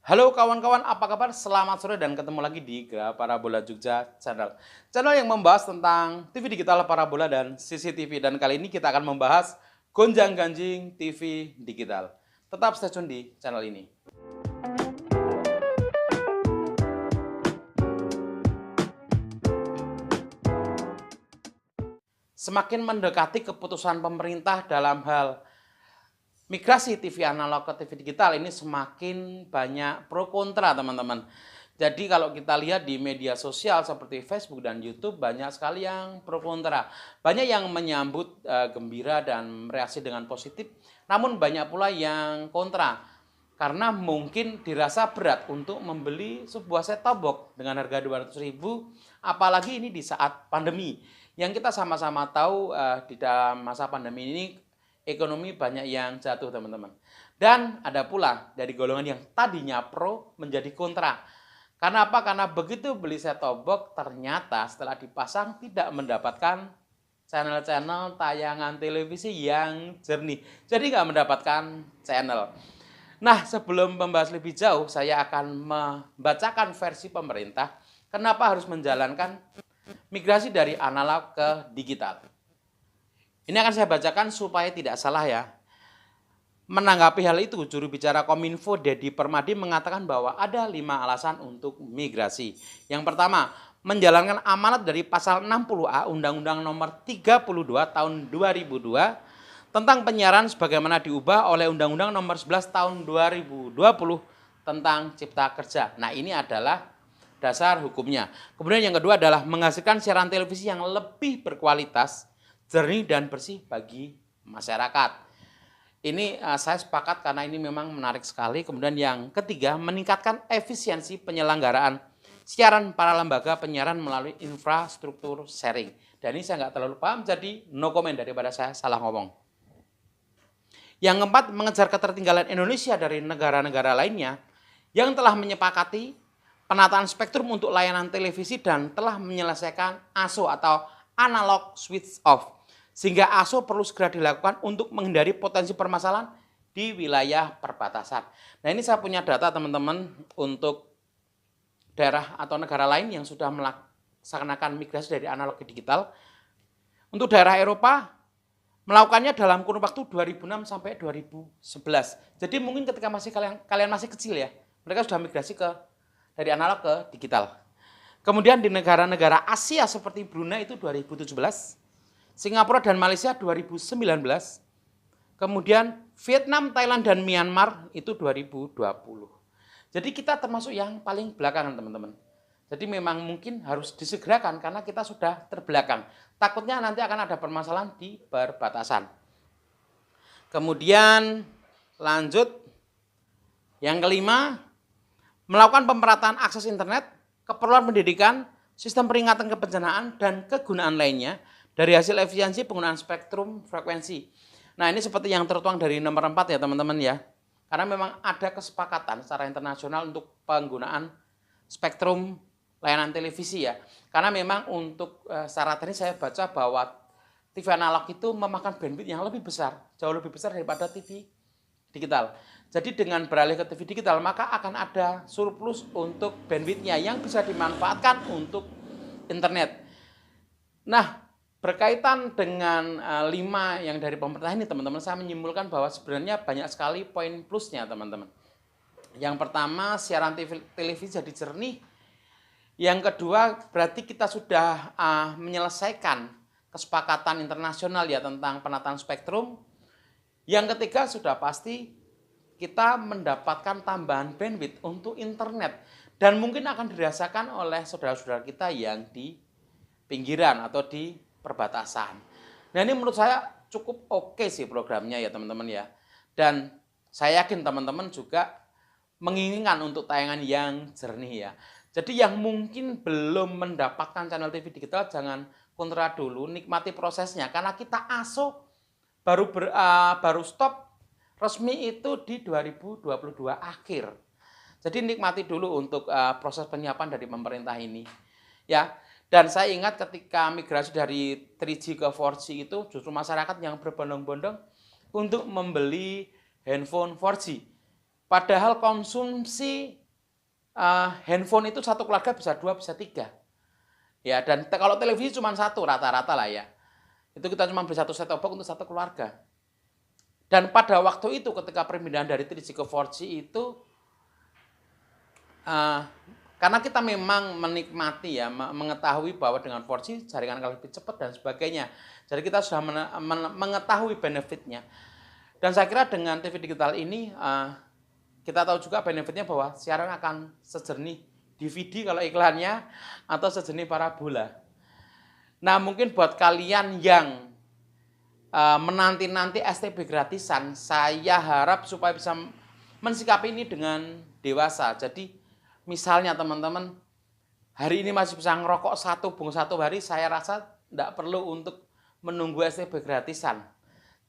Halo kawan-kawan, apa kabar? Selamat sore dan ketemu lagi di Gra Parabola Jogja Channel. Channel yang membahas tentang TV digital, parabola, dan CCTV. Dan kali ini kita akan membahas gonjang-ganjing TV digital. Tetap stay tune di channel ini. Semakin mendekati keputusan pemerintah dalam hal migrasi TV analog ke TV digital ini semakin banyak pro kontra, teman-teman. Jadi kalau kita lihat di media sosial seperti Facebook dan YouTube, banyak sekali yang pro kontra. Banyak yang menyambut gembira dan mereaksi dengan positif, namun banyak pula yang kontra. Karena mungkin dirasa berat untuk membeli sebuah set-top box dengan harga 200.000, apalagi ini di saat pandemi. Yang kita sama-sama tahu di dalam masa pandemi ini ekonomi banyak yang jatuh, teman-teman. Dan ada pula dari golongan yang tadinya pro menjadi kontra. Karena apa? Karena begitu beli set-top box ternyata setelah dipasang tidak mendapatkan channel-channel tayangan televisi yang jernih. Jadi nggak mendapatkan channel. Nah, sebelum membahas lebih jauh, saya akan membacakan versi pemerintah kenapa harus menjalankan migrasi dari analog ke digital. Ini akan saya bacakan supaya tidak salah ya. Menanggapi hal itu, juru bicara Kominfo Dedi Permadi mengatakan bahwa ada 5 alasan untuk migrasi. Yang pertama, menjalankan amanat dari pasal 60A Undang-Undang Nomor 32 Tahun 2002 tentang penyiaran sebagaimana diubah oleh Undang-Undang Nomor 11 Tahun 2020 tentang Cipta Kerja. Nah, ini adalah dasar hukumnya. Kemudian yang kedua adalah menghasilkan siaran televisi yang lebih berkualitas, jernih dan bersih bagi masyarakat. Ini saya sepakat karena ini memang menarik sekali. Kemudian yang ketiga, meningkatkan efisiensi penyelenggaraan siaran para lembaga penyiaran melalui infrastruktur sharing. Dan ini saya nggak terlalu paham, jadi no comment daripada saya salah ngomong. Yang keempat, mengejar ketertinggalan Indonesia dari negara-negara lainnya yang telah menyepakati penataan spektrum untuk layanan televisi dan telah menyelesaikan ASO atau analog switch off. Sehingga ASO perlu segera dilakukan untuk menghindari potensi permasalahan di wilayah perbatasan. Nah, ini saya punya data, teman-teman, untuk daerah atau negara lain yang sudah melaksanakan migrasi dari analog ke digital. Untuk daerah Eropa, melakukannya dalam kurun waktu 2006 sampai 2011. Jadi mungkin ketika kalian masih kecil ya, mereka sudah migrasi dari analog ke digital. Kemudian di negara-negara Asia seperti Brunei itu 2017, Singapura dan Malaysia 2019, kemudian Vietnam, Thailand, dan Myanmar itu 2020. Jadi kita termasuk yang paling belakangan, teman-teman. Jadi memang mungkin harus disegerakan karena kita sudah terbelakang. Takutnya nanti akan ada permasalahan di perbatasan. Kemudian lanjut, yang kelima, melakukan pemerataan akses internet, keperluan pendidikan, sistem peringatan kebencanaan, dan kegunaan lainnya dari hasil efisiensi penggunaan spektrum frekuensi. Nah, ini seperti yang tertuang dari nomor 4 ya, teman-teman ya. Karena memang ada kesepakatan secara internasional untuk penggunaan spektrum layanan televisi ya. Karena memang untuk secara teknis saya baca bahwa TV analog itu memakan bandwidth yang lebih besar, jauh lebih besar daripada TV digital. Jadi dengan beralih ke TV digital, maka akan ada surplus untuk bandwidth-nya yang bisa dimanfaatkan untuk internet. Nah, berkaitan dengan 5 yang dari pemerintah ini, teman-teman, saya menyimpulkan bahwa sebenarnya banyak sekali poin plusnya, teman-teman. Yang pertama, siaran televisi jadi jernih. Yang kedua, berarti kita sudah menyelesaikan kesepakatan internasional ya tentang penataan spektrum. Yang ketiga, sudah pasti kita mendapatkan tambahan bandwidth untuk internet. Dan mungkin akan dirasakan oleh saudara-saudara kita yang di pinggiran atau di perbatasan. Nah, ini menurut saya cukup oke sih programnya ya, teman-teman ya. Dan saya yakin teman-teman juga menginginkan untuk tayangan yang jernih ya. Jadi yang mungkin belum mendapatkan channel TV digital, jangan kontra dulu, nikmati prosesnya. Karena kita ASO baru stop resmi itu di 2022 akhir. Jadi nikmati dulu untuk proses penyiapan dari pemerintah ini. Ya. Dan saya ingat ketika migrasi dari 3G ke 4G itu justru masyarakat yang berbondong-bondong untuk membeli handphone 4G. Padahal konsumsi handphone itu satu keluarga bisa 2, bisa 3. Ya, dan kalau televisi cuma satu rata-rata lah ya. Itu kita cuma beli satu set-top box untuk satu keluarga. Dan pada waktu itu ketika perpindahan dari 3G ke 4G itu karena kita memang menikmati ya, mengetahui bahwa dengan 4G jaringan akan lebih cepat dan sebagainya. Jadi kita sudah mengetahui benefitnya. Dan saya kira dengan TV digital ini kita tahu juga benefitnya bahwa siaran akan sejernih DVD kalau iklannya atau sejernih parabola. Nah mungkin buat kalian yang menanti-nanti STB gratisan, saya harap supaya bisa mensikapi ini dengan dewasa. Jadi misalnya teman-teman hari ini masih bisa ngerokok satu bung satu hari, saya rasa tidak perlu untuk menunggu STB gratisan.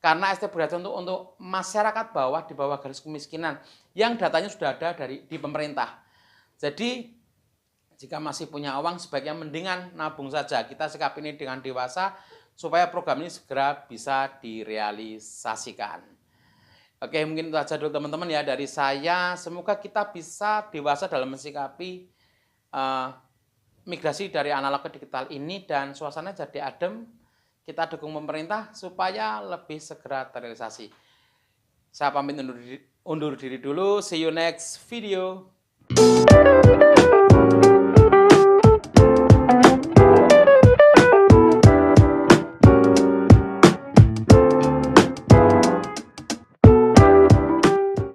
Karena STB gratisan untuk masyarakat bawah di bawah garis kemiskinan yang datanya sudah ada di pemerintah. Jadi jika masih punya uang sebaiknya mendingan nabung saja. Kita sikapi ini dengan dewasa supaya program ini segera bisa direalisasikan. Oke, mungkin itu saja dulu teman-teman ya dari saya. Semoga kita bisa dewasa dalam mensikapi migrasi dari analog ke digital ini dan suasana jadi adem. Kita dukung pemerintah supaya lebih segera terrealisasi. Saya pamit undur diri dulu. See you next video.